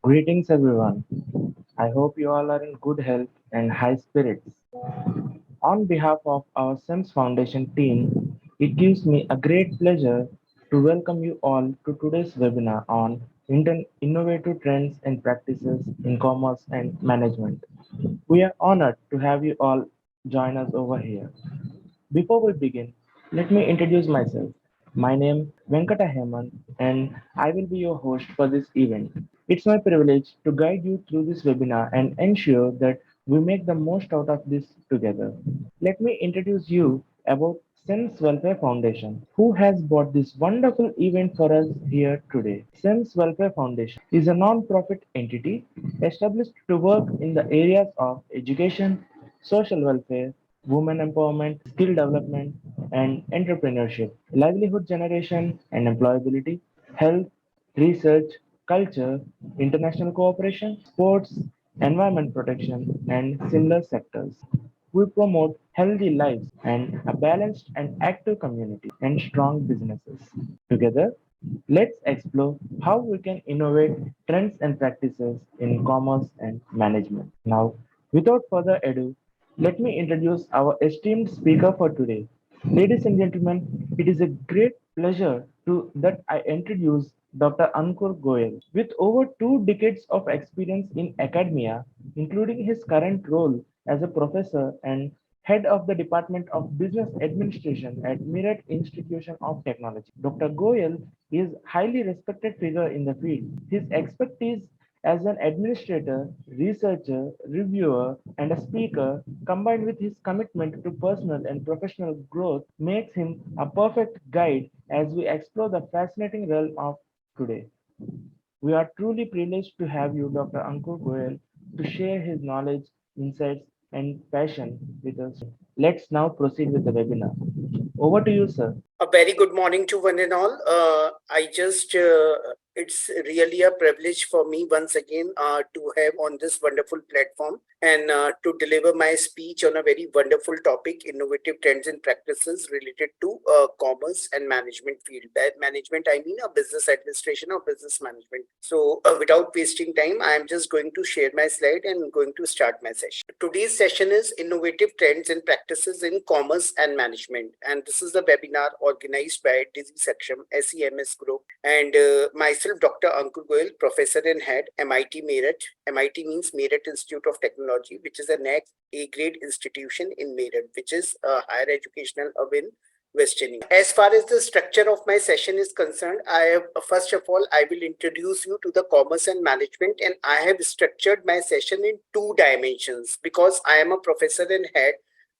Greetings, everyone. I hope you all are in good health and high spirits. On behalf of our SEMS Foundation team, it gives me a great pleasure to welcome you all to today's webinar on innovative trends and practices in commerce and management. We are honored to have you all join us over here. Before we begin, let me introduce myself. My name Venkata Hemant and I will be your host for this event. It's my privilege to guide you through this webinar and ensure that we make the most out of this together. Let me introduce you about SEMS Welfare Foundation, who has brought this wonderful event for us here today. SEMS Welfare Foundation is a non-profit entity established to work in the areas of education, social welfare, women empowerment, skill development, and entrepreneurship, livelihood generation and employability, health, research, culture, international cooperation, sports, environment protection, and similar sectors. We promote healthy lives and a balanced and active community and strong businesses. Together, let's explore how we can innovate trends and practices in commerce and management. Now, without further ado, let me introduce our esteemed speaker for today. Ladies and gentlemen, it is a great pleasure to that I introduce Dr. Ankur Goyal. With over 2 decades of experience in academia, including his current role as a professor and head of the Department of Business Administration at Meerut Institution of Technology. Dr. Goyal is a highly respected figure in the field. His expertise as an administrator, researcher, reviewer, and a speaker, combined with his commitment to personal and professional growth, makes him a perfect guide as we explore the fascinating realm of today. We are truly privileged to have you, Dr. Ankur Goyal, to share his knowledge, insights, and passion with us. Let's now proceed with the webinar. Over to you, sir. A very good morning to one and all. It's really a privilege for me once again to have on this wonderful platform and to deliver my speech on a very wonderful topic, innovative trends and practices related to commerce and management field. By management, I mean a business administration or business management. So without wasting time, I am just going to share my slide and going to start my session. Today's session is innovative trends and practices in commerce and management. And this is the webinar organized by Dizzy Section, SEMS Group, and myself, Dr. Ankur Goyal, Professor and Head, MIT Meerut. MIT means Meerut Institute of Technology, which is a next A-grade institution in Meerut, which is a higher educational hub in West Indies. As far as the structure of my session is concerned, first of all, I will introduce you to the commerce and management, and I have structured my session in 2 dimensions because I am a professor and head.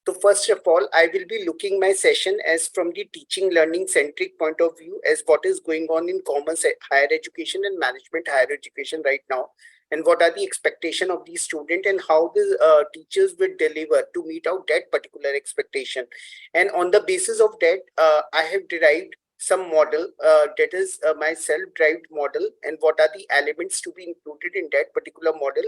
So first of all, I will be looking my session as from the teaching learning centric point of view as what is going on in commerce higher education and management higher education right now, and what are the expectation of the student and how the teachers will deliver to meet out that particular expectation. And on the basis of that, I have derived some model that is my self-derived model, and what are the elements to be included in that particular model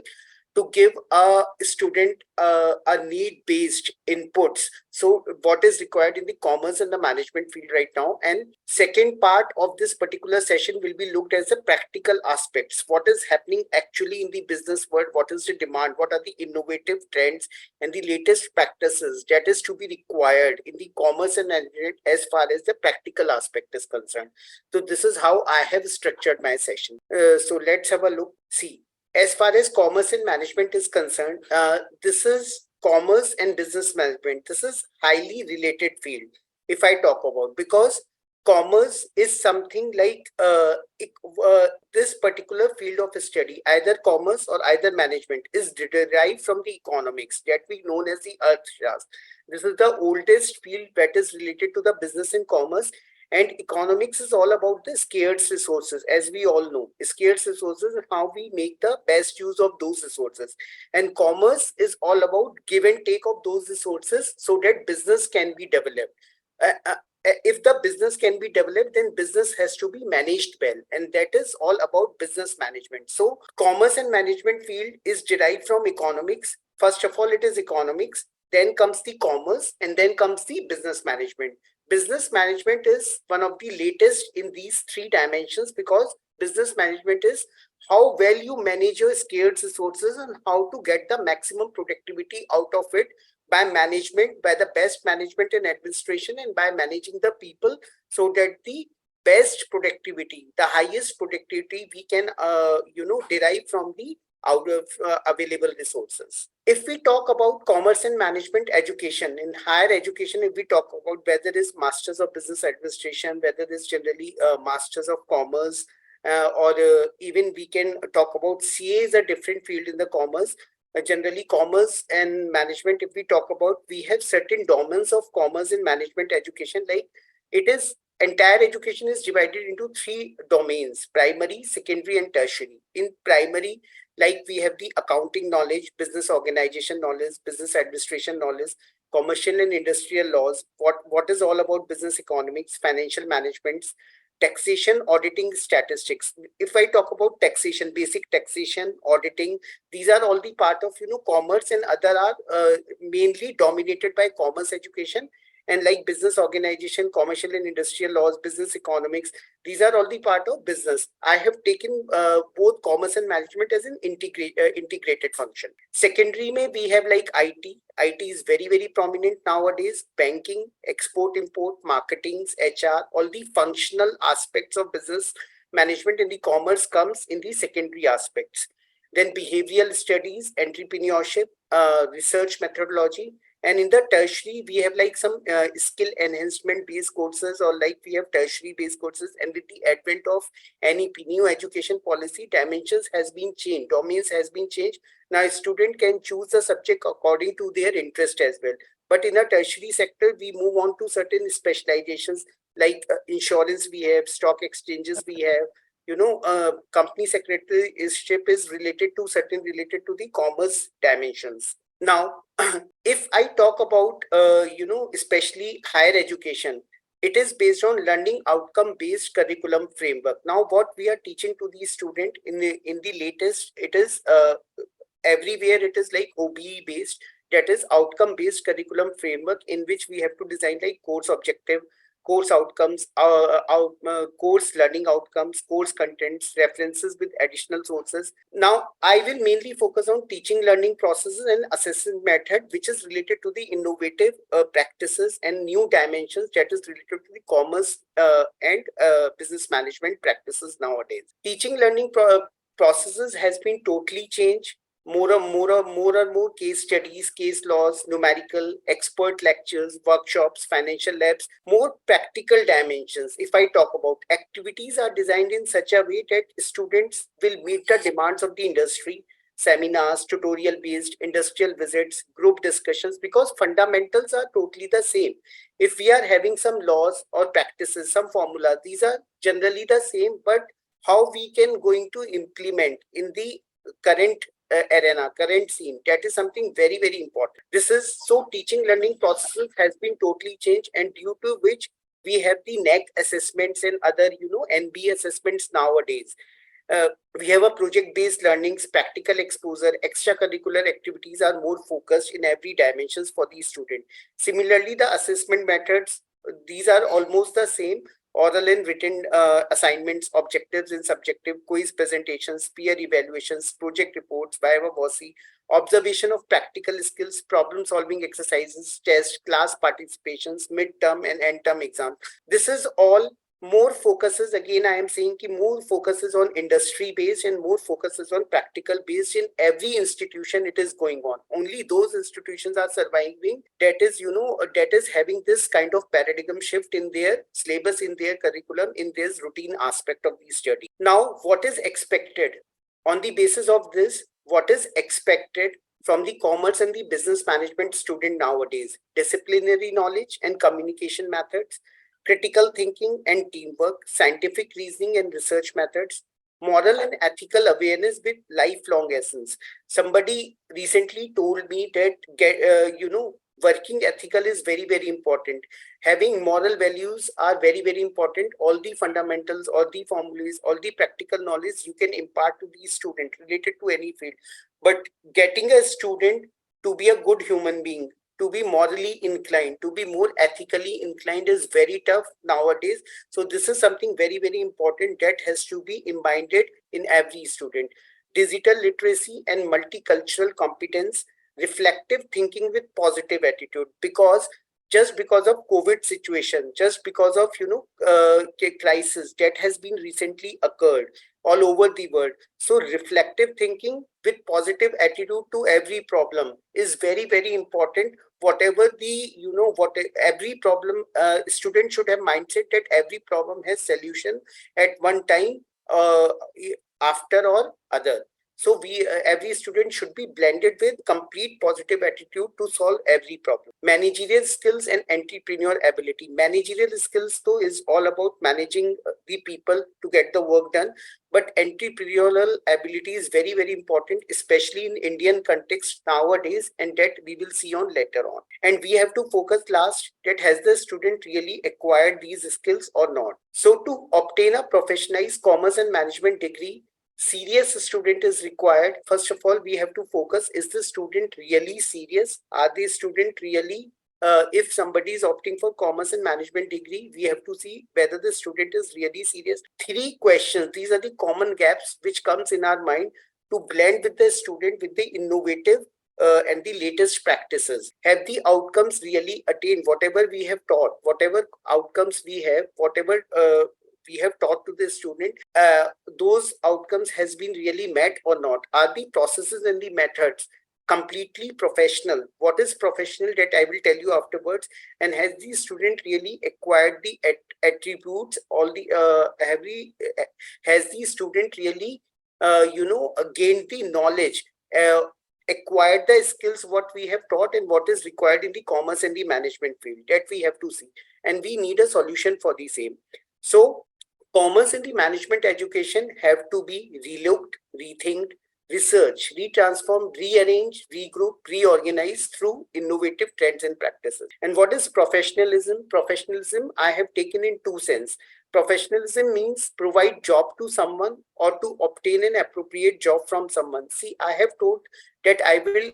to give a student a need-based inputs. So what is required in the commerce and the management field right now. And second part of this particular session will be looked as the practical aspects. What is happening actually in the business world? What is the demand? What are the innovative trends and the latest practices that is to be required in the commerce and management as far as the practical aspect is concerned. So this is how I have structured my session. So let's have a look. See, as far as commerce and management is concerned, this is commerce and business management. This is highly related field if I talk about, because commerce is something like this particular field of study, either commerce or either management, is derived from the economics that we known as the Arthashastra. This is the oldest field that is related to the business and commerce. And economics is all about the scarce resources, as we all know. Scarce resources and how we make the best use of those resources. And commerce is all about give and take of those resources so that business can be developed. If the business can be developed, then business has to be managed well. And that is all about business management. So commerce and management field is derived from economics. First of all, it is economics. Then comes the commerce, and then comes the business management. Business management is one of the latest in these 3 dimensions because business management is how well you manage your scarce resources and how to get the maximum productivity out of it by management, by the best management and administration, and by managing the people, so that the best productivity, the highest productivity we can, derive from the out of available resources. If we talk about commerce and management education in higher education, if we talk about whether it is masters of business administration, whether it is generally masters of commerce, or even we can talk about CA is a different field in the commerce. Generally, commerce and management, if we talk about, we have certain domains of commerce and management education. Like it is entire education is divided into three domains: primary, secondary, and tertiary. In primary, like we have the accounting knowledge, business organization knowledge, business administration knowledge, commercial and industrial laws, what is all about business economics, financial management, taxation, auditing, statistics. If I talk about taxation, basic taxation, auditing, these are all the part of commerce, and other are mainly dominated by commerce education. And like business organization, commercial and industrial laws, business economics, these are all the part of business. I have taken both commerce and management as an integrated function. Secondary may we have like IT. IT is very, very prominent nowadays. Banking, export, import, marketing, HR, all the functional aspects of business management in the commerce comes in the secondary aspects. Then behavioral studies, entrepreneurship, research methodology. And in the tertiary, we have like some skill enhancement based courses, or like we have tertiary based courses. And with the advent of NEP, new education policy, dimensions has been changed, domains has been changed. Now, a student can choose the subject according to their interest as well. But in a tertiary sector, we move on to certain specializations like insurance, we have stock exchanges, we have, company secretaryship is related to certain related to the commerce dimensions. Now, if I talk about, especially higher education, it is based on learning outcome based curriculum framework. Now, what we are teaching to the student in the latest, it is everywhere it is like OBE based, that is outcome based curriculum framework, in which we have to design like course objective, course outcomes, course learning outcomes, course contents, references with additional sources. Now, I will mainly focus on teaching learning processes and assessment method, which is related to the innovative practices and new dimensions that is related to the commerce and business management practices nowadays. Teaching learning processes has been totally changed. More case studies, case laws, numerical, expert lectures, workshops, financial labs, more practical dimensions. If I talk about activities are designed in such a way that students will meet the demands of the industry, seminars, tutorial based, industrial visits, group discussions, because fundamentals are totally the same. If we are having some laws or practices, some formula, these are generally the same, but how we can going to implement in the current arena, current scene, that is something very, very important. This is so teaching learning processes has been totally changed, and due to which we have the NEC assessments and other, NB assessments nowadays. We have a project-based learnings, practical exposure, extracurricular activities are more focused in every dimensions for the student. Similarly, the assessment methods, these are almost the same. Oral and written assignments, objectives and subjective, quiz presentations, peer evaluations, project reports, viva voce, observation of practical skills, problem solving exercises, test, class participations, midterm and end term exam. This is all more focuses, again I am saying ki more focuses on industry based and more focuses on practical based. In every institution it is going on. Only those institutions are surviving that is, that is having this kind of paradigm shift in their syllabus, in their curriculum, in this routine aspect of the study. Now, what is expected on the basis of this? What is expected from the commerce and the business management student nowadays? Disciplinary knowledge and communication methods, critical thinking and teamwork, scientific reasoning and research methods, moral and ethical awareness with lifelong essence. Somebody recently told me that working ethical is very, very important. Having moral values are very, very important. All the fundamentals, all the formulas, all the practical knowledge you can impart to the student related to any field. But getting a student to be a good human being, to be morally inclined, to be more ethically inclined is very tough nowadays. So this is something very, very important that has to be imbibed in every student. Digital literacy and multicultural competence, reflective thinking with positive attitude, because just because of COVID situation, just because of crisis that has been recently occurred all over the world. So reflective thinking with positive attitude to every problem is very, very important. Whatever the what every problem, student should have mindset that every problem has solution at one time, uh, after or other. So we every student should be blended with complete positive attitude to solve every problem. Managerial skills and entrepreneur ability. Managerial skills though is all about managing the people to get the work done, but entrepreneurial ability is very, very important, especially in Indian context nowadays, and that we will see on later on. And we have to focus last that has the student really acquired these skills or not. So to obtain a professionalized commerce and management degree, serious student is required. First of all, we have to focus, is the student really serious? Are the student really if somebody is opting for commerce and management degree, we have to see whether the student is really serious. Three questions, these are the common gaps which comes in our mind to blend with the student with the innovative and the latest practices. Have the outcomes really attained? Whatever we have taught, whatever outcomes we have, whatever we have taught to the student, those outcomes has been really met or not? Are the processes and the methods completely professional? What is professional, that I will tell you afterwards. And has the student really acquired the attributes, all the has the student really gained the knowledge, uh, acquired the skills what we have taught and what is required in the commerce and the management field? That we have to see, and we need a solution for the same. So commerce and the management education have to be relooked, rethinked, research, retransformed, rearranged, regroup, reorganized through innovative trends and practices. And what is professionalism? Professionalism I have taken in two sense. Professionalism means provide job to someone or to obtain an appropriate job from someone. See, I have told that I will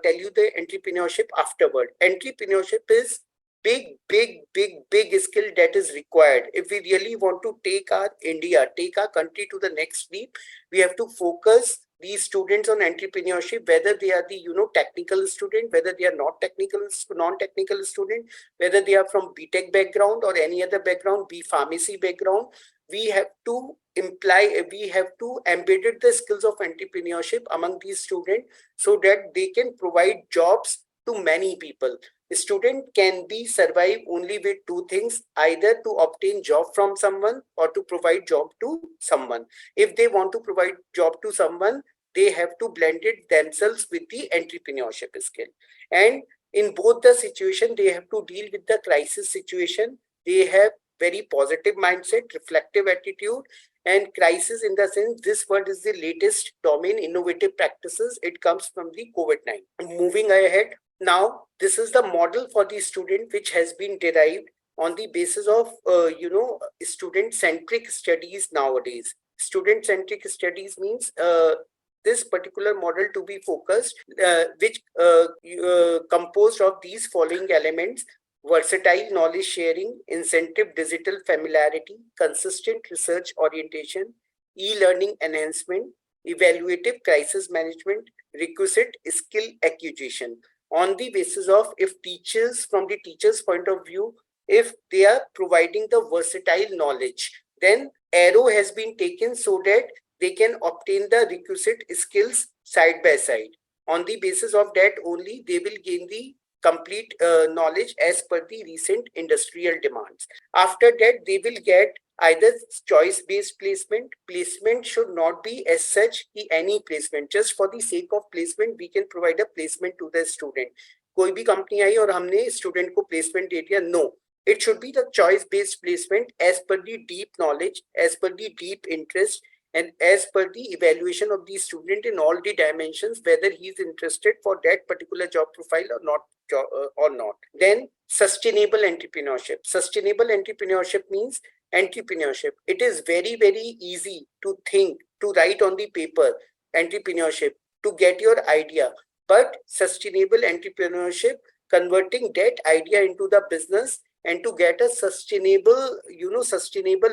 tell you the entrepreneurship afterward. Entrepreneurship is big skill that is required. If we really want to take our India, take our country to the next leap, we have to focus these students on entrepreneurship, whether they are the technical student, whether they are not technical, non-technical student, whether they are from BTech background or any other background, be pharmacy background. We have to we have to embedded the skills of entrepreneurship among these students so that they can provide jobs to many people. A student can be survive only with two things, either to obtain job from someone or to provide job to someone. If they want to provide job to someone, they have to blend it themselves with the entrepreneurship skill. And in both the situation, they have to deal with the crisis situation. They have very positive mindset, reflective attitude, and crisis in the sense this word is the latest domain, innovative practices. It comes from the COVID-19. Moving ahead, now this is the model for the student which has been derived on the basis of student centric studies nowadays. Student centric studies means this particular model to be focused, which composed of these following elements: versatile knowledge sharing, incentive digital familiarity, consistent research orientation, e-learning enhancement, evaluative crisis management, requisite skill acquisition. On the basis of, if teachers, from the teacher's point of view, if they are providing the versatile knowledge, then arrow has been taken so that they can obtain the requisite skills side by side. On the basis of that only, they will gain the complete knowledge as per the recent industrial demands. After that, they will get either choice-based placement. Placement should not be as such any placement. Just for the sake of placement, we can provide a placement to the student. कोई भी company आई और हमने student को placement दे दिया, no. It should be the choice-based placement as per the deep knowledge, as per the deep interest, and as per the evaluation of the student in all the dimensions, whether he is interested for that particular job profile or not. Then sustainable entrepreneurship. Sustainable entrepreneurship means entrepreneurship. It is very, very easy to think, to write on the paper, entrepreneurship, to get your idea. But sustainable entrepreneurship converting that idea into the business and to get a sustainable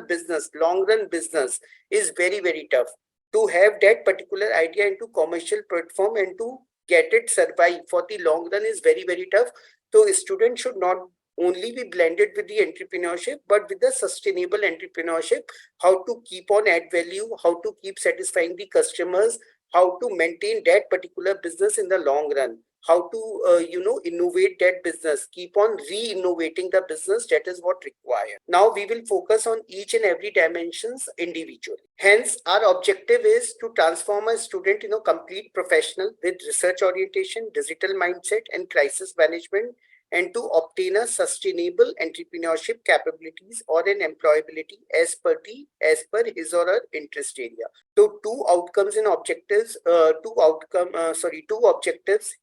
business, long run business is very, very tough. To have that particular idea into commercial platform and to get it survive for the long run is very, very tough. So students should not only be blended with the entrepreneurship, but with the sustainable entrepreneurship, how to keep on add value, how to keep satisfying the customers, how to maintain that particular business in the long run, how to innovate that business, keep on re-innovating the business. That is what required. Now we will focus on each and every dimensions individually. Hence our objective is to transform a student in a complete professional with research orientation, digital mindset and crisis management, and to obtain a sustainable entrepreneurship capabilities or an employability as per his or her interest area. So two objectives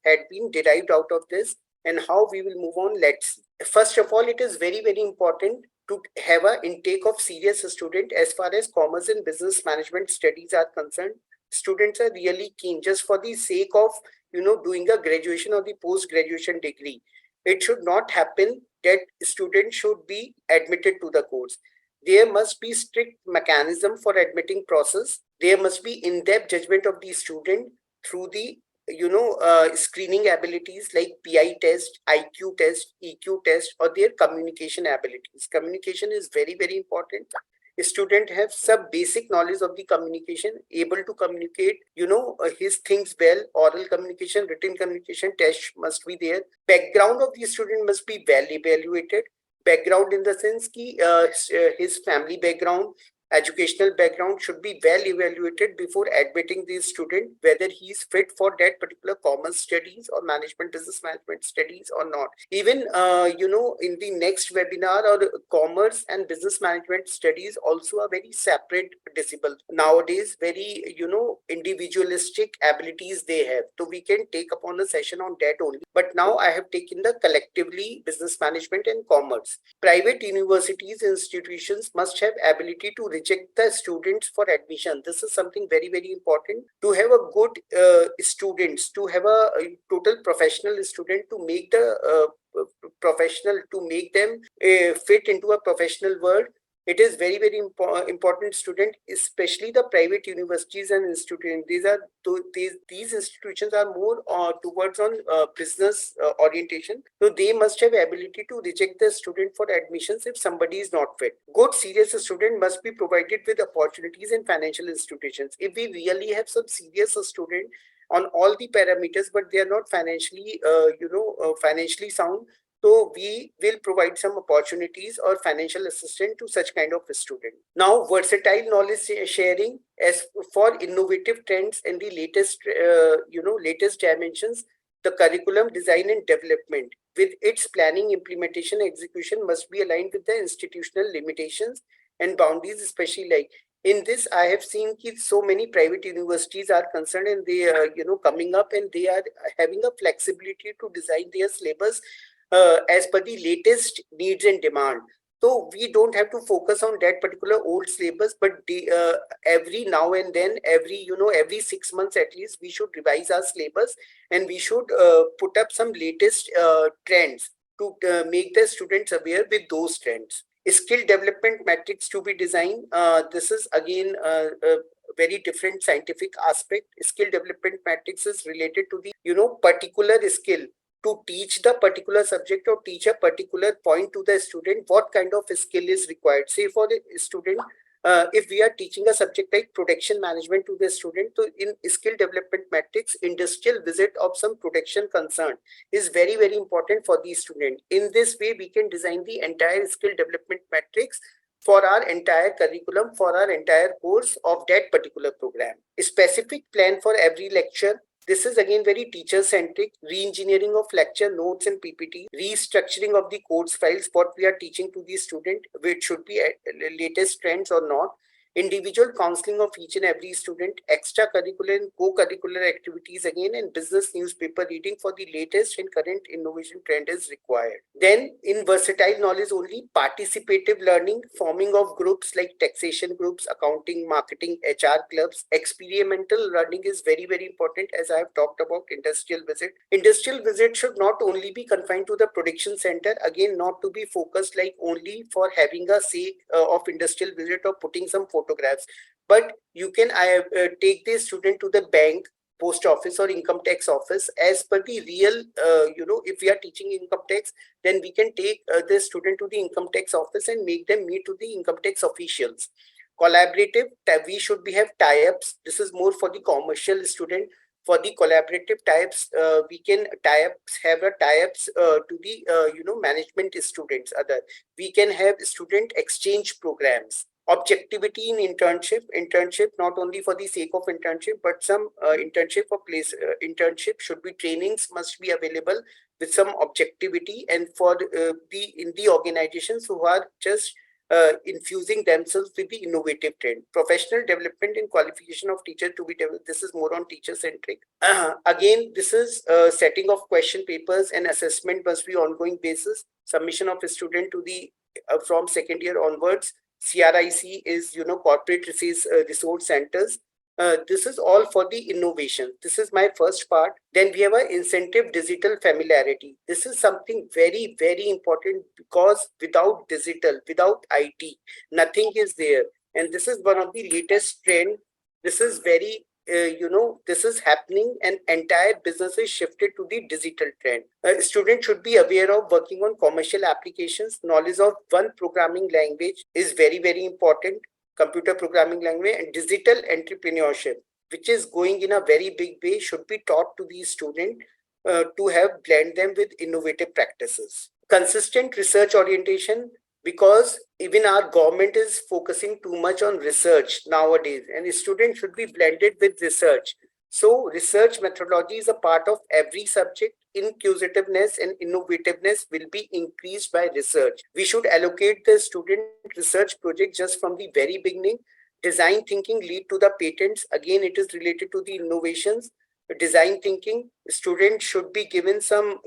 had been derived out of this, and how we will move on. Let's see. First of all, it is very, very important to have an intake of serious student as far as commerce and business management studies are concerned. Students are really keen just for the sake of doing a graduation or the post graduation degree. It should not happen that students should be admitted to the course. There must be strict mechanism for admitting process. There must be in-depth judgment of the student through the screening abilities like PI test, IQ test, EQ test, or their communication abilities. Communication is very, very important. A student have some basic knowledge of the communication, able to communicate his things well. Oral communication, written communication test must be there. Background of the student must be well evaluated. Background in the sense ki his family background, educational background should be well evaluated before admitting the student, whether he is fit for that particular commerce studies or management, business management studies or not. Even in the next webinar, or commerce and business management studies also are very separate discipline nowadays, very individualistic abilities they have. So we can take upon a session on that only, but now I have taken the collectively business management and commerce. Private universities, institutions must have ability to reject the students for admission. This is something very, very important. To have a good students, to have a total professional student, to make the professional, to make them fit into a professional world. It is very, very important student, especially the private universities and institutions. These institutions are more towards on business orientation. So they must have ability to reject the student for admissions if somebody is not fit. Good serious student must be provided with opportunities in financial institutions. If we really have some serious student on all the parameters, but they are not financially financially sound, so we will provide some opportunities or financial assistance to such kind of a student. Now, versatile knowledge sharing as for innovative trends and the latest dimensions. The curriculum design and development with its planning, implementation, execution must be aligned with the institutional limitations and boundaries, especially like in this, I have seen so many private universities are concerned, and they are coming up, and they are having a flexibility to design their syllabus as per the latest needs and demand. So we don't have to focus on that particular old syllabus, but every now and then, every 6 months at least, we should revise our syllabus, and we should put up some latest trends to make the students aware with those trends. Skill development metrics to be designed. This is again a very different scientific aspect. Skill development metrics is related to the particular skill, to teach the particular subject or teach a particular point to the student, what kind of skill is required. Say for the student, if we are teaching a subject like production management to the student, so in skill development metrics, industrial visit of some production concern is very, very important for the student. In this way, we can design the entire skill development metrics for our entire curriculum, for our entire course of that particular program. A specific plan for every lecture. This is again very teacher-centric. Re-engineering of lecture notes and PPT, restructuring of the course files, what we are teaching to the student, which should be latest trends or not. individual counseling of each and every student, extracurricular and co-curricular activities again, and business newspaper reading for the latest and current innovation trend is required. Then in versatile knowledge only, participative learning, forming of groups like taxation groups, accounting, marketing, HR clubs. Experimental learning is very, very important, as I have talked about industrial visit. Industrial visit should not only be confined to the production center, again, not to be focused like only for having a say of industrial visit or putting some photographs. But you can take the student to the bank, post office or income tax office as per the real, if we are teaching income tax, then we can take the student to the income tax office and make them meet to the income tax officials. Collaborative, we should be have tie-ups. This is more for the commercial student. For the collaborative types, we can have a tie-ups to the management students. Other, we can have student exchange programs. Objectivity in internship not only for the sake of internship, but some internship or place internship should be, trainings must be available with some objectivity, and for the in the organizations who are just infusing themselves with the innovative trend. Professional development and qualification of teacher to be developed. This is more on teacher centric. Again, this is setting of question papers, and assessment must be ongoing basis. Submission of a student to the from second year onwards. CRIC is corporate resource centers. This is all for the innovation. This is my first part. Then we have a incentive digital familiarity. This is something very, very important, because without digital, without IT, nothing is there. And this is one of the latest trend. This is very this is happening, and entire business is shifted to the digital trend. Students should be aware of working on commercial applications. Knowledge of one programming language is very, very important. Computer programming language and digital entrepreneurship, which is going in a very big way, should be taught to these students to have blend them with innovative practices. Consistent research orientation, because even our government is focusing too much on research nowadays, and students should be blended with research. So research methodology is a part of every subject. Inquisitiveness and innovativeness will be increased by research. We should allocate the student research project just from the very beginning. Design thinking lead to the patents. Again, it is related to the innovations. Design thinking, students should be given some,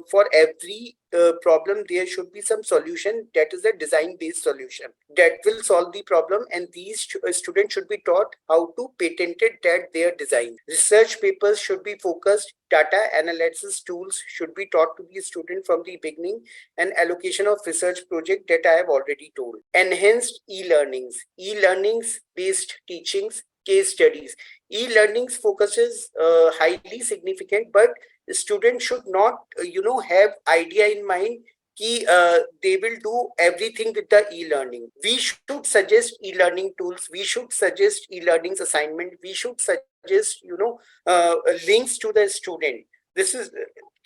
for every problem, there should be some solution that is a design based solution that will solve the problem, and these students should be taught how to patent it, that their design. Research papers should be focused. Data analysis tools should be taught to the student from the beginning, and allocation of research project that I have already told. Enhanced e-learnings based teachings, case studies. E-learnings focuses highly significant, but students should not, have idea in mind कि they will do everything with the e-learning. We should suggest e-learning tools. We should suggest e-learning assignment. We should suggest, links to the student. This is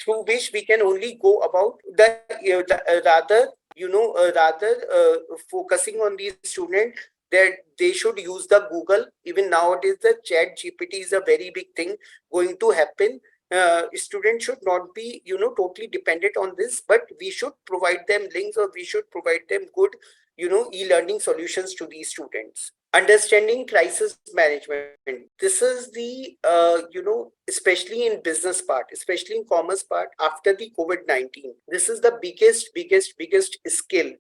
through which we can only go about rather focusing on these students, that they should use the Google. Even nowadays, the Chat GPT is a very big thing going to happen. Students should not be, totally dependent on this, but we should provide them links, or we should provide them good, e-learning solutions to these students. Understanding crisis management. This is the, especially in business part, especially in commerce part, after the COVID-19. This is the biggest skill.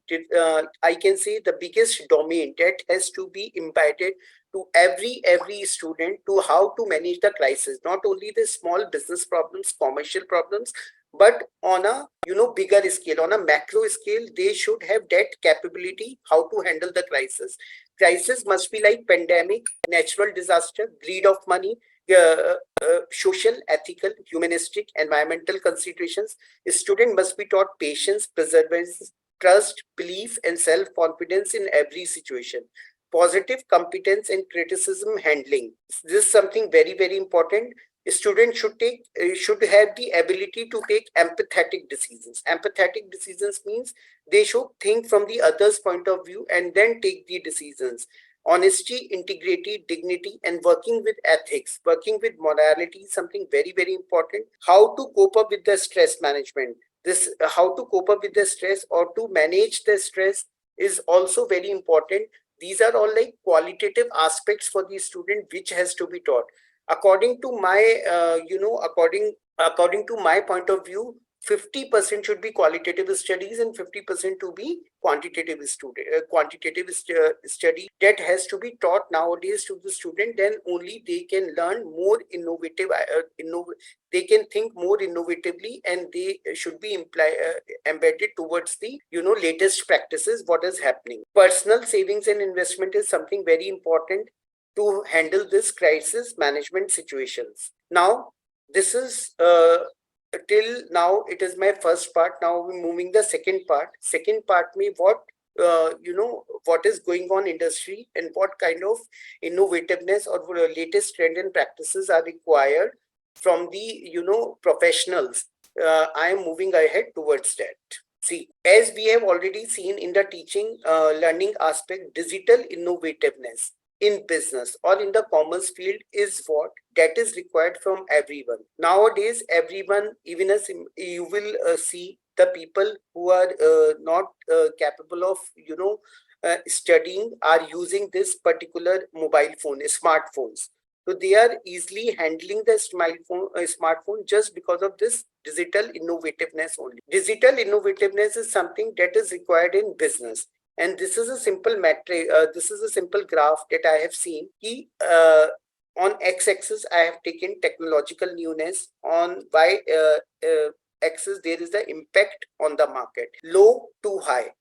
I can say the biggest domain that has to be embedded to every student, to how to manage the crisis, not only the small business problems, commercial problems, but on a bigger scale, on a macro scale. They should have that capability how to handle the crisis. Crisis must be like pandemic, natural disaster, greed of money, social, ethical, humanistic, environmental considerations. A student must be taught patience, perseverance, trust, belief, and self-confidence in every situation. Positive competence and criticism handling. This is something very, very important. A student should have the ability to take empathetic decisions. Empathetic decisions means they should think from the other's point of view and then take the decisions. Honesty, integrity, dignity, and working with ethics, working with morality is something very, very important. How to cope up with the stress management. This how to cope up with the stress or to manage the stress is also very important. These are all like qualitative aspects for the student which has to be taught. According to my according to my point of view, 50% should be qualitative studies and 50% to be quantitative study that has to be taught nowadays to the student. Then only they can learn more innovative, they can think more innovatively, and they should be embedded towards the latest practices what is happening. Personal savings and investment is something very important to handle this crisis management situations. Now, this is till now it is my first part. Now we're moving the second part. Second part me what what is going on industry and what kind of innovativeness or latest trend and practices are required from the professionals. I am moving ahead towards that. See, as we have already seen in the teaching learning aspect, digital innovativeness in business or in the commerce field is what that is required from everyone. Nowadays, everyone, even as you will see the people who are not capable of studying are using this particular mobile phone, smartphones. So they are easily handling the smartphone just because of this digital innovativeness only. Digital innovativeness is something that is required in business. And this is a simple metric, this is a simple graph that I have seen. On x-axis, I have taken technological newness. On y-axis, there is the impact on the market. Low to high,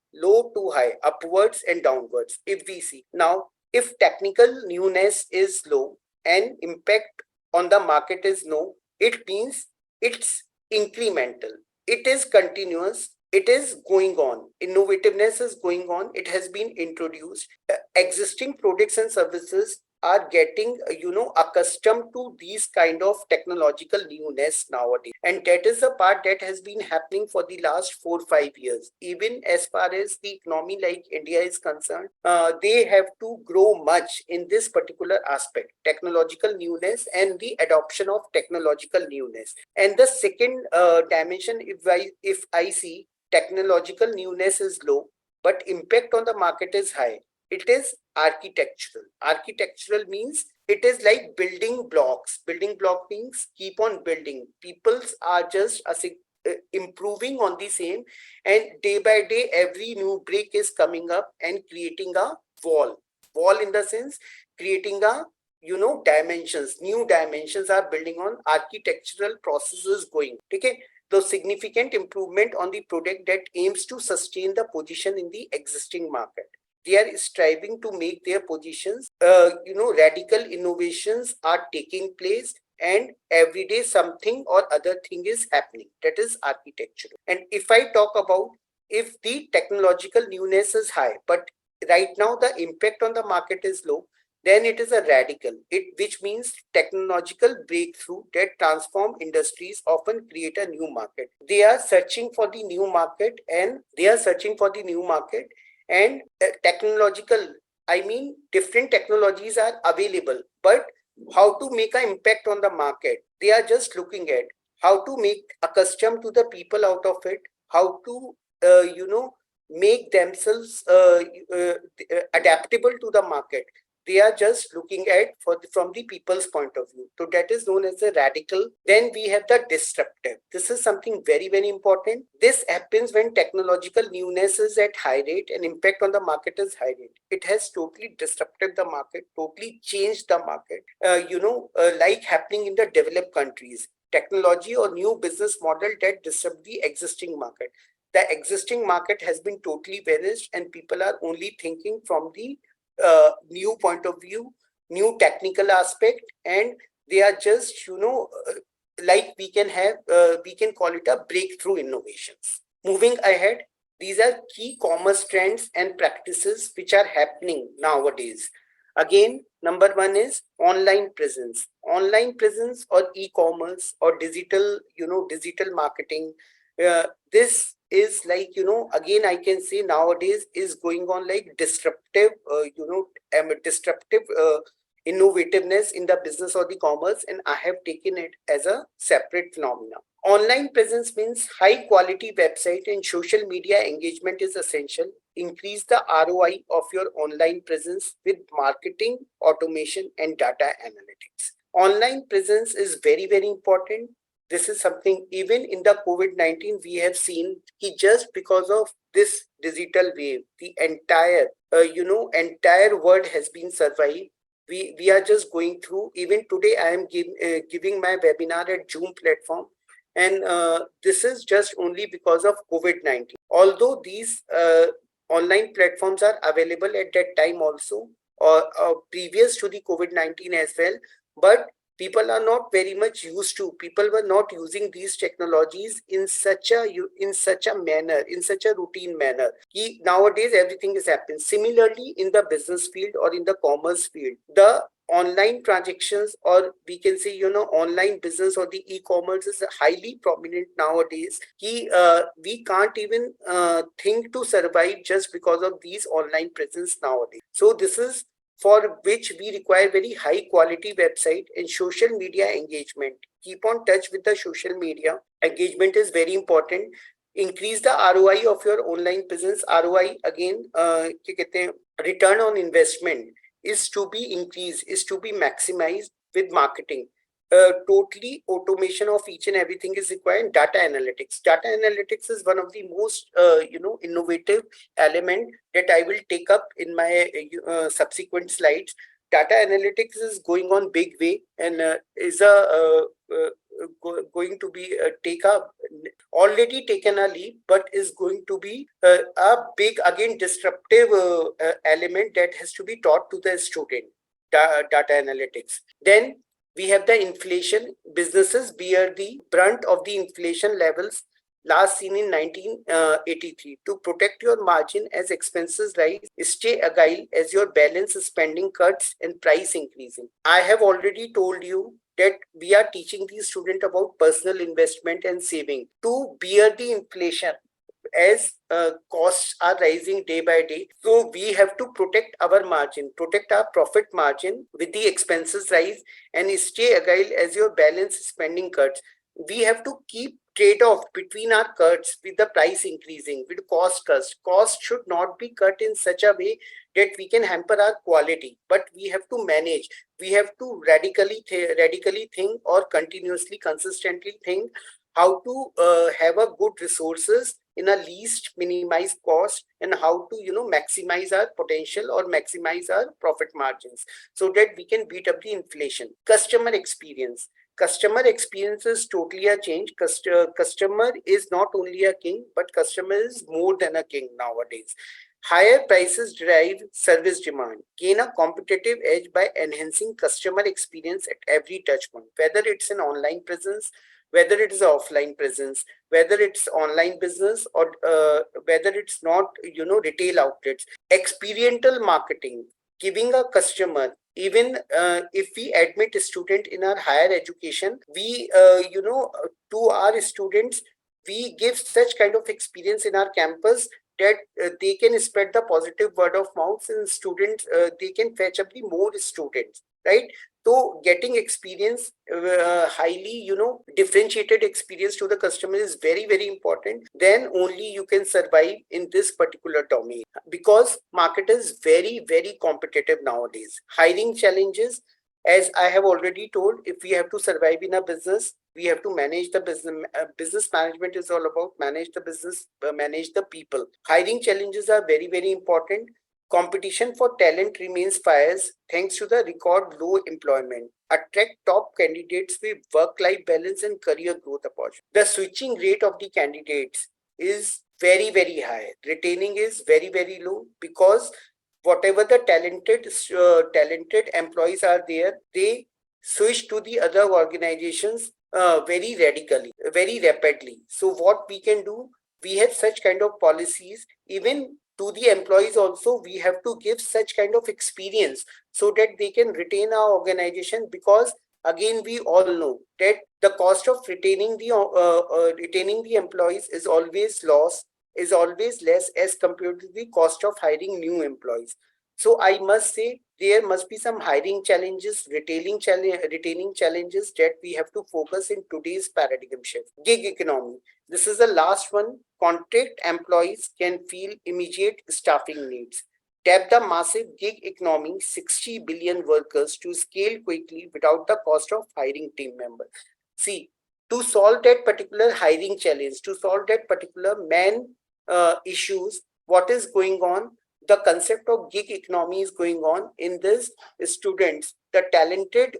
upwards and downwards. If we see now, if technical newness is low and impact on the market is no, it means it's incremental. It is continuous. It is going on. Innovativeness is going on. It has been introduced. Existing products and services are getting accustomed to these kind of technological newness nowadays, and that is the part that has been happening for the last 4-5 years. Even as far as the economy like India is concerned, they have to grow much in this particular aspect, technological newness and the adoption of technological newness. And the second dimension, if I see technological newness is low but impact on the market is high, it is architectural. Architectural means it is like building blocks. Building block means keep on building. Peoples are just improving on the same, and day by day every new brick is coming up and creating a wall in the sense creating a dimensions. New dimensions are building on architectural processes going. Okay, the significant improvement on the product that aims to sustain the position in the existing market. They are striving to make their positions. Radical innovations are taking place, and every day something or other thing is happening. That is architecture. And if I talk about if the technological newness is high, but right now the impact on the market is low, then it is a radical, which means technological breakthrough that transform industries often create a new market. They are searching for the new market, and technological, I mean, different technologies are available, but how to make an impact on the market? They are just looking at how to make accustomed to the people out of it, how to, make themselves adaptable to the market. They are just looking at from the people's point of view. So that is known as the radical. Then we have the disruptive. This is something very, very important. This happens when technological newness is at high rate and impact on the market is high rate. It has totally disrupted the market, totally changed the market. Like happening in the developed countries. Technology or new business model that disrupt the existing market. The existing market has been totally vanished, and people are only thinking from the new point of view, new technical aspect, and they are just like we can call it a breakthrough innovations. Moving ahead, these are key commerce trends and practices which are happening nowadays. Again, number one is online presence. Online presence or e-commerce or digital marketing. This is like, again, I can say nowadays is going on like disruptive, disruptive innovativeness in the business or the commerce, and I have taken it as a separate phenomena. Online presence means high quality website and social media engagement is essential. increase the ROI of your online presence with marketing, automation, and data analytics. Online presence is very, very important. This is something even in the COVID-19 we have seen just because of this digital wave, the entire world has been survived. We are just going through. Even today, I am giving my webinar at Zoom platform, and this is just only because of COVID-19. Although these online platforms are available at that time also, or previous to the COVID-19 as well, but people are not very much used to. People were not using these technologies in such a manner, in such a routine manner. Nowadays everything is happening. Similarly, in the business field or in the commerce field, the online transactions, or we can say online business or the e-commerce is highly prominent nowadays. We can't even think to survive just because of these online presence nowadays. So this is for which we require very high quality website and social media engagement. Keep on touch with the social media. Engagement is very important. Increase the ROI of your online business. ROI again, return on investment is to be increased, is to be maximized with marketing. Totally automation of each and everything is required. Data analytics. Data analytics is one of the most innovative element that I will take up in my subsequent slides. Data analytics is going on big way, and is going to be already taken a leap, but is going to be a big, again, disruptive element that has to be taught to the student. Data analytics. Then we have the inflation. Businesses bear the brunt of the inflation levels last seen in 1983. To protect your margin as expenses rise, stay agile as your balance spending cuts and price increasing. I have already told you that we are teaching the student about personal investment and saving to bear the inflation as costs are rising day by day. So we have to protect our margin, protect our profit margin with the expenses rise, and stay agile as your balance spending cuts. We have to keep trade-off between our cuts with the price increasing, with cost cuts. Cost should not be cut in such a way that we can hamper our quality, but we have to manage. We have to radically think, or continuously, consistently think how to have a good resources in a least minimized cost, and how to maximize our potential or maximize our profit margins so that we can beat up the inflation. Customer experience. Customer experience is totally a change. Customer is not only a king, but customer is more than a king nowadays. Higher prices drive service demand. Gain a competitive edge by enhancing customer experience at every touch point, whether it's an online presence, whether it is an offline presence, whether it's online business, or whether it's not retail outlets. Experiential marketing, giving a customer, even if we admit a student in our higher education, we to our students, we give such kind of experience in our campus that they can spread the positive word of mouth, and students, they can fetch up the more students, right? So getting experience, highly differentiated experience to the customer is very, very important. Then only you can survive in this particular domain, because market is very, very competitive nowadays. Hiring challenges, as I have already told, if we have to survive in a business, we have to manage the business. Business management is all about manage the business, manage the people. Hiring challenges are very, very important. Competition for talent remains fierce thanks to the record low employment. Attract top candidates with work-life balance and career growth opportunities. The switching rate of the candidates is very, very high. Retaining is very, very low, because whatever the talented employees are there, they switch to the other organizations very radically, very rapidly. So what we can do, we have such kind of policies. Even to the employees also, we have to give such kind of experience so that they can retain our organization, because again, we all know that the cost of retaining the employees is always less as compared to the cost of hiring new employees. So I must say there must be some hiring challenges, retaining challenges that we have to focus in today's paradigm shift. Gig economy. This is the last one. Contract employees can feel immediate staffing needs. Tap the massive gig economy, 60 billion workers to scale quickly without the cost of hiring team members. See, to solve that particular hiring challenge, to solve that particular man issues, what is going on? The concept of gig economy is going on in this students, the talented,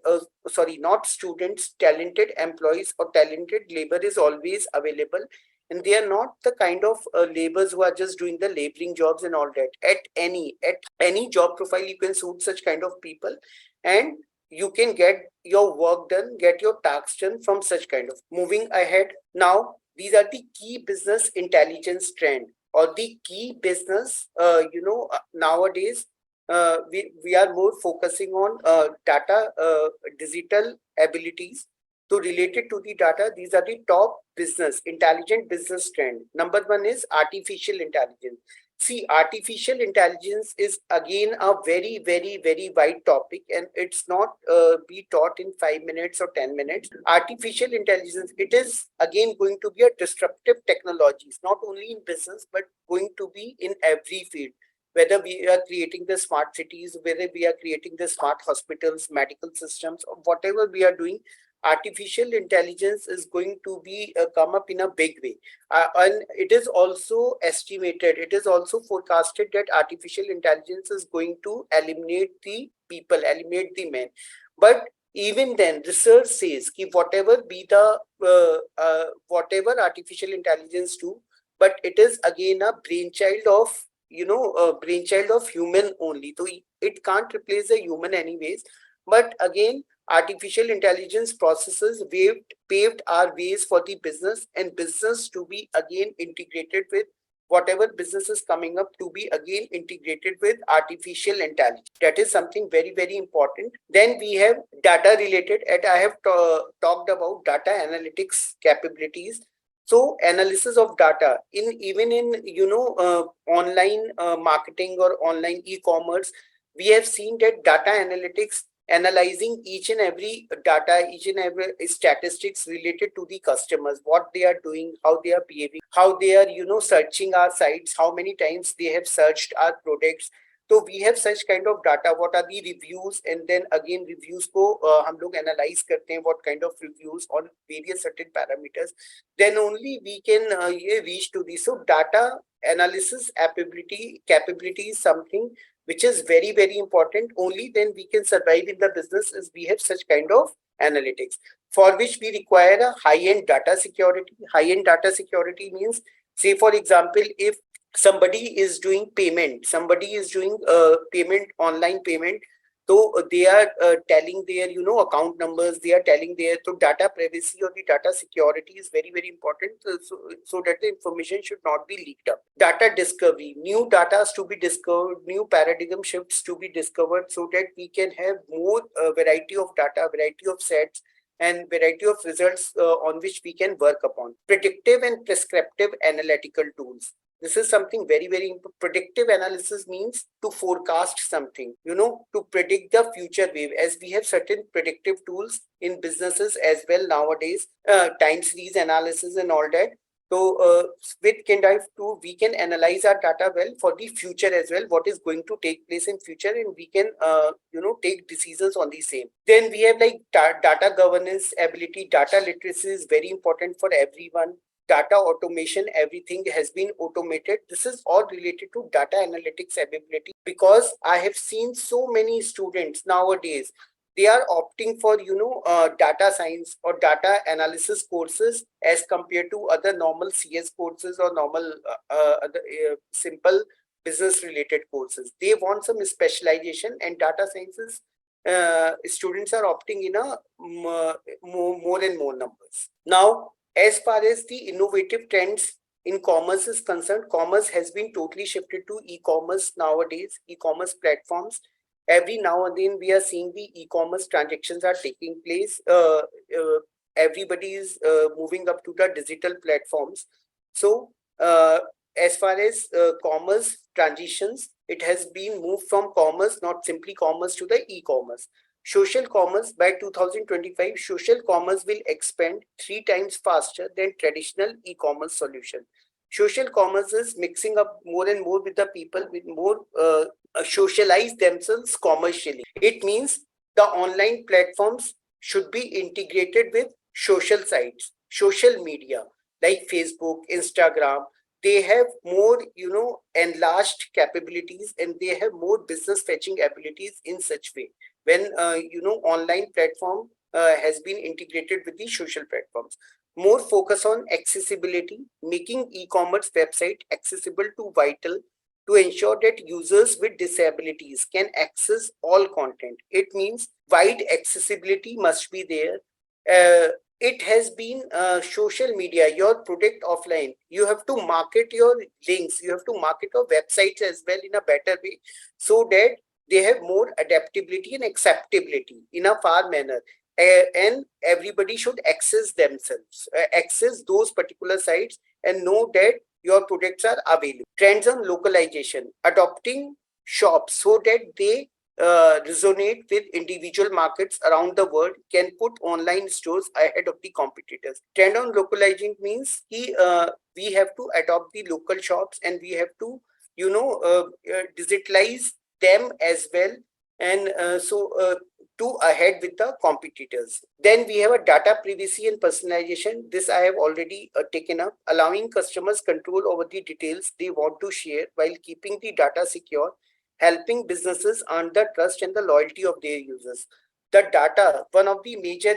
sorry, not students, talented employees or talented labor is always available. And they are not the kind of laborers who are just doing the laboring jobs and all that. At any job profile, you can suit such kind of people, and you can get your work done, get your tasks done from such kind of. Moving ahead now, these are the key business intelligence trend or the key business. Nowadays we are more focusing on data, digital abilities. So related to the data, these are the top business intelligent business trend. Number one is artificial intelligence. See, artificial intelligence is again a very, very, very wide topic, and it's not be taught in 5 minutes or 10 minutes. Artificial intelligence, it is again going to be a disruptive technologies, not only in business but going to be in every field. Whether we are creating the smart cities, whether we are creating the smart hospitals, medical systems, or whatever we are doing, artificial intelligence is going to be come up in a big way. And it is also estimated, it is also forecasted that artificial intelligence is going to eliminate the people, eliminate the men. But even then, research says ki whatever be the whatever artificial intelligence do, but it is again a brainchild of, a brainchild of human only. So it can't replace the human anyways. But again, artificial intelligence processes paved our ways for the business, and business to be again integrated with whatever business is coming up, to be again integrated with artificial intelligence. That is something very, very important. Then we have data related, and I have talked about data analytics capabilities. So analysis of data in, even in online marketing or online e-commerce, we have seen that data analytics, analyzing each and every data, each and every statistics related to the customers, what they are doing, how they are behaving, how they are searching our sites, how many times they have searched our products. So we have such kind of data, what are the reviews, and then again reviews को हम लोग analyze करते हैं, what kind of reviews on various certain parameters, then only we can reach to this. So data analysis capability is something which is very, very important. Only then we can survive in the business is we have such kind of analytics, for which we require a high-end data security. High-end data security means, say for example, if somebody is doing payment, somebody is doing payment, online payment, so they are telling their account numbers, they are telling their, so data privacy or the data security is very, very important, so that the information should not be leaked up. Data discovery, new data to be discovered, new paradigm shifts to be discovered, so that we can have more variety of data, variety of sets, and variety of results on which we can work upon. Predictive and prescriptive analytical tools. This is something very, very important. Predictive analysis means to forecast something, to predict the future wave, as we have certain predictive tools in businesses as well nowadays, time series analysis and all that. So with Kindive 2, we can analyze our data well for the future as well, what is going to take place in future, and we can, take decisions on the same. Then we have like data governance ability. Data literacy is very important for everyone. Data automation, everything has been automated. This is all related to data analytics ability, because I have seen so many students nowadays, they are opting for data science or data analysis courses as compared to other normal CS courses or normal other simple business related courses. They want some specialization, and data sciences students are opting in a more and more numbers. Now, as far as the innovative trends in commerce is concerned, commerce has been totally shifted to e-commerce nowadays, e-commerce platforms. Every now and then we are seeing the e-commerce transactions are taking place. Everybody is moving up to the digital platforms. So as far as commerce transitions, It has been moved from commerce, not simply commerce, to the e-commerce. Social commerce, by 2025, social commerce will expand 3 times faster than traditional e-commerce solution. Social commerce is mixing up more and more with the people, with more socialize themselves commercially. It means the online platforms should be integrated with social sites, social media like Facebook, Instagram. They have more, enlarged capabilities, and they have more business fetching abilities in such way. When online platform has been integrated with the social platforms. More focus on accessibility, making e-commerce website accessible to vital to ensure that users with disabilities can access all content. It means wide accessibility must be there. It has been social media, your product offline. You have to market your links, you have to market your websites as well in a better way, so that they have more adaptability and acceptability in a far manner. And everybody should access themselves, access those particular sites and know that your products are available. Trends on localization, adopting shops so that they resonate with individual markets around the world, can put online stores ahead of the competitors. Trend on localizing means we have to adopt the local shops, and we have to digitalize them as well, and to ahead with the competitors. Then we have a data privacy and personalization. This I have already taken up, allowing customers control over the details they want to share while keeping the data secure, helping businesses earn the trust and the loyalty of their users. The data, one of the major,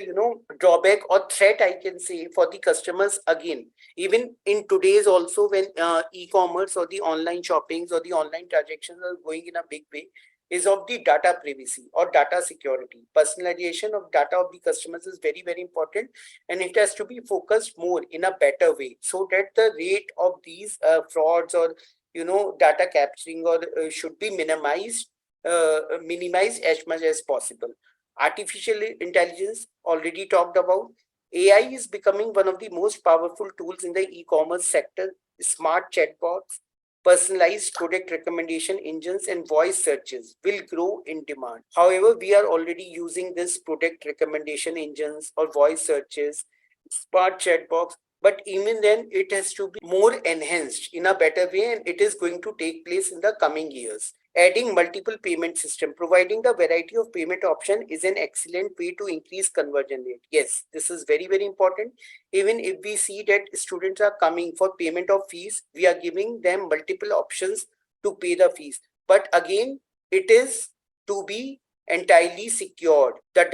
drawback or threat, I can say, for the customers, again, even in today's also, when e-commerce or the online shoppings or the online transactions are going in a big way, is of the data privacy or data security. Personalization of data of the customers is very, very important, and it has to be focused more in a better way, so that the rate of these frauds or data capturing or should be minimized as much as possible. Artificial intelligence, already talked about. AI is becoming one of the most powerful tools in the e-commerce sector. Smart chatbots, personalized product recommendation engines, and voice searches will grow in demand. However, we are already using this product recommendation engines or voice searches, smart chatbots, but even then it has to be more enhanced in a better way, and it is going to take place in the coming years. Adding multiple payment system, providing the variety of payment option is an excellent way to increase conversion rate. Yes, this is very, very important. Even if we see that students are coming for payment of fees, we are giving them multiple options to pay the fees. But again, it is to be entirely secured. The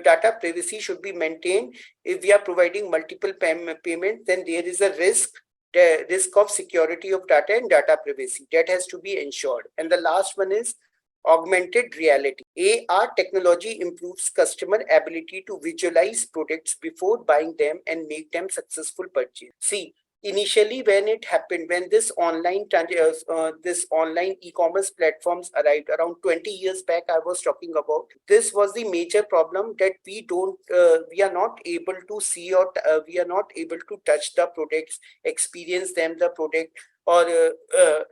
data privacy should be maintained. If we are providing multiple payment, then there is a the risk of security of data and data privacy that has to be ensured. And the last one is augmented reality. AR technology improves customer ability to visualize products before buying them and make them successful purchase. See, initially when it happened, when this online e-commerce platforms arrived around 20 years back, I was talking about, this was the major problem, that we are not able to see, or we are not able to touch the products, experience them, the product, or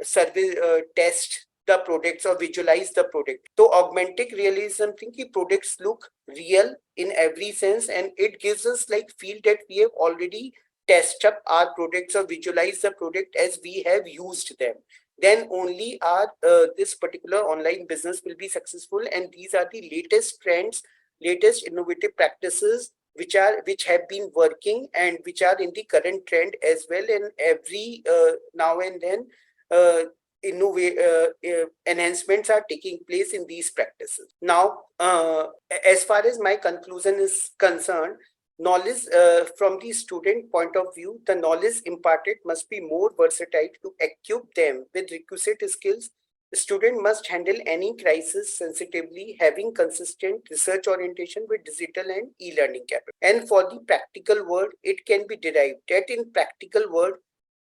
service, test the products or visualize the product. So augmented realism, thinking products look real in every sense, and it gives us like feel that we have already test up our products or visualize the product as we have used them. Then only our this particular online business will be successful. And these are the latest trends, latest innovative practices which have been working and which are in the current trend as well. And every now and then enhancements are taking place in these practices. Now, as far as my conclusion is concerned, knowledge from the student point of view, the knowledge imparted must be more versatile to equip them with requisite skills. The student must handle any crisis sensitively, having consistent research orientation with digital and e-learning capital. And for the practical world, it can be derived that in practical world,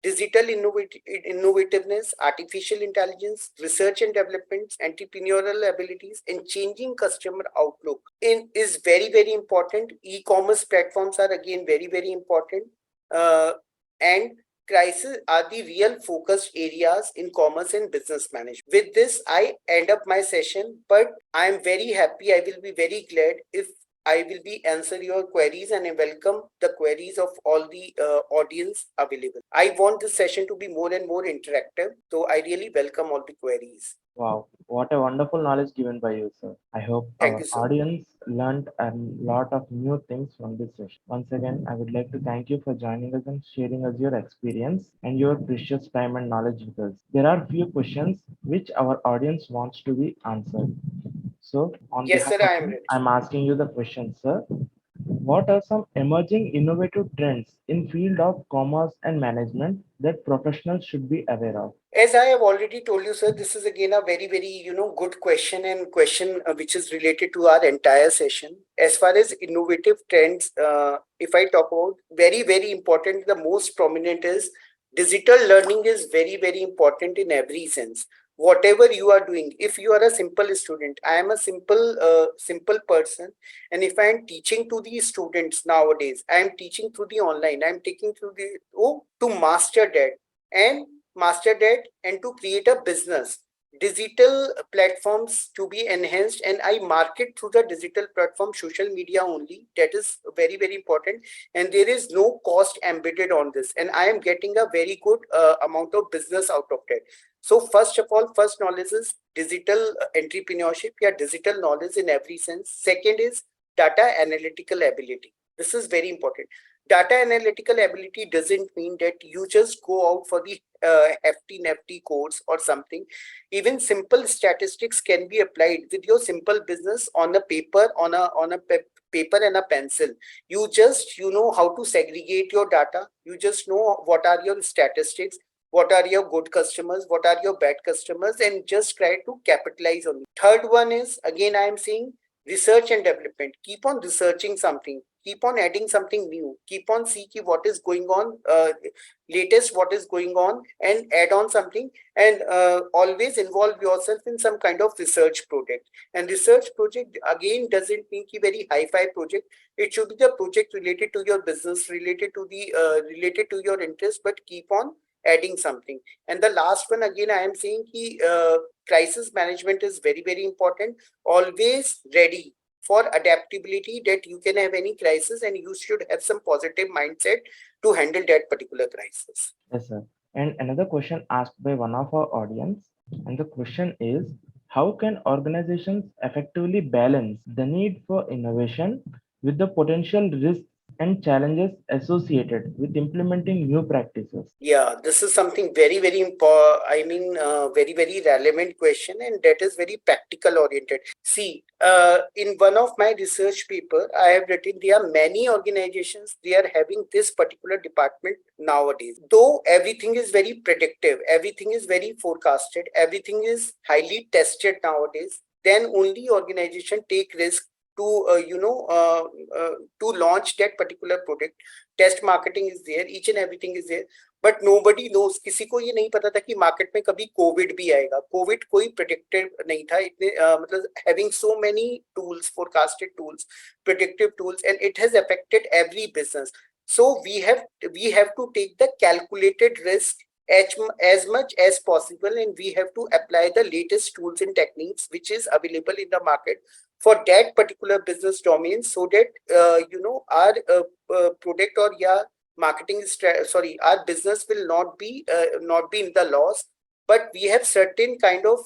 digital innovativeness, artificial intelligence, research and development, entrepreneurial abilities, and changing customer outlook is very, very important. E-commerce platforms are again very, very important. And crises are the real focused areas in commerce and business management. With this, I end up my session, but I am very happy. I will be very glad if I will be answer your queries, and I welcome the queries of all the audience available. I want this session to be more and more interactive, so I really welcome all the queries. Wow, what a wonderful knowledge given by you, sir. I hope Thank our you so much. audience learned a lot of new things from this session. Once again, I would like to thank you for joining us and sharing us your experience and your precious time and knowledge with us. There are few questions which our audience wants to be answered. So, on Yes, behalf sir, of I am them, ready. I'm asking you the question, sir. What are some emerging innovative trends in field of commerce and management that professionals should be aware of? As I have already told you, sir, this is again a very, very, good question, and question which is related to our entire session. As far as innovative trends, if I talk about very, very important, the most prominent is digital learning is very, very important in every sense. Whatever you are doing, if you are a simple student, I am a simple person, and if I am teaching to the students nowadays, I am teaching through the online, I am taking through the to master that, and master that, and to create a business, digital platforms to be enhanced, and I market through the digital platform, social media only. That is very, very important, and there is no cost embedded on this, and I am getting a very good amount of business out of that. So first of all, first knowledge is digital entrepreneurship, yeah, digital knowledge in every sense. Second is data analytical ability. This is very important. Data analytical ability doesn't mean that you just go out for the hefty nifty codes or something. Even simple statistics can be applied with your simple business on a paper, paper and a pencil. You just know how to segregate your data. You just know what are your statistics, what are your good customers, what are your bad customers, and just try to capitalize on it. Third one is, again, I am saying research and development. Keep on researching something, keep on adding something new, keep on seeking what is going on, latest what is going on, and add on something, and always involve yourself in some kind of research project. And research project again doesn't mean a very high-fi project. It should be the project related to your business, related to your interest, but keep on adding something. And the last one, again, I am saying crisis management is very, very important. Always ready for adaptability, that you can have any crisis and you should have some positive mindset to handle that particular crisis. Yes, sir. And another question asked by one of our audience, and the question is, how can organizations effectively balance the need for innovation with the potential risks and challenges associated with implementing new practices? Yeah, this is something very, very important. I mean, very, very relevant question, and that is very practical oriented. See, in one of my research paper, I have written there are many organizations, they are having this particular department nowadays. Though everything is very predictive, everything is very forecasted, everything is highly tested nowadays, then only organization take risk to to launch that particular product. Test marketing is there, each and everything is there, but nobody knows, किसी को ये नहीं पता था कि market में कभी Covid भी आएगा. कोविड कोई प्रेडिक्टेड नहीं था इतने, मतलब having so many tools, forecasted tools, predictive tools, and it has affected every business. So we have to take the calculated risk as much as possible, and we have to apply the latest tools and techniques which is available in the market for that particular business domain, so that our product, or yeah, our business will not be in the loss, but we have certain kind of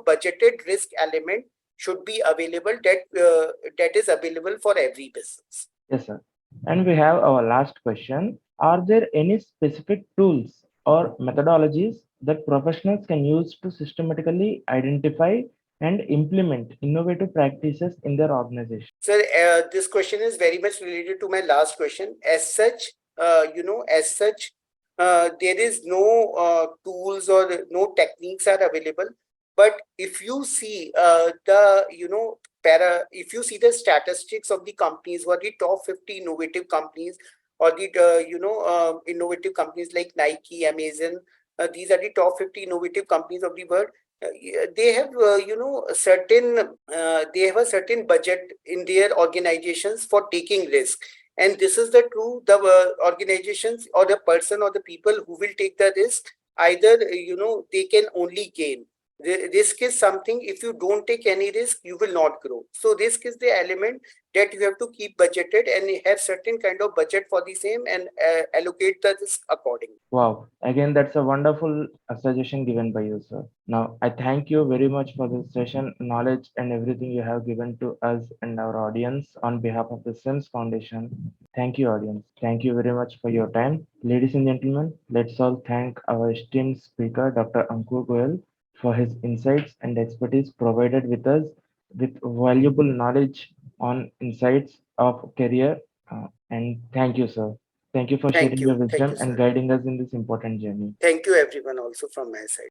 budgeted risk element should be available, that is available for every business. Yes, sir. And we have our last question. Are there any specific tools or methodologies that professionals can use to systematically identify and implement innovative practices in their organization? So this question is very much related to my last question. As such, there is no tools or no techniques are available. But if you see if you see the statistics of the companies, what the top 50 innovative companies, or the innovative companies like Nike, Amazon, these are the top 50 innovative companies of the world. They have certain they have a certain budget in their organizations for taking risk. And this is the true, the organizations or the person or the people who will take the risk, either, they can only gain. Risk is something, if you don't take any risk, you will not grow. So risk is the element that you have to keep budgeted and have certain kind of budget for the same, and allocate the risk accordingly. Wow, again, that's a wonderful suggestion given by you, sir. Now, I thank you very much for this session, knowledge, and everything you have given to us and our audience on behalf of the SEMS Foundation. Thank you, audience. Thank you very much for your time. Ladies and gentlemen, let's all thank our esteemed speaker, Dr. Ankur Goyal, for his insights and expertise provided with us with valuable knowledge on insights of career. And thank you, sir. Thank you for Thank sharing your you. Thank wisdom you, and sir. guiding us in this important journey. Thank you, everyone, also from my side.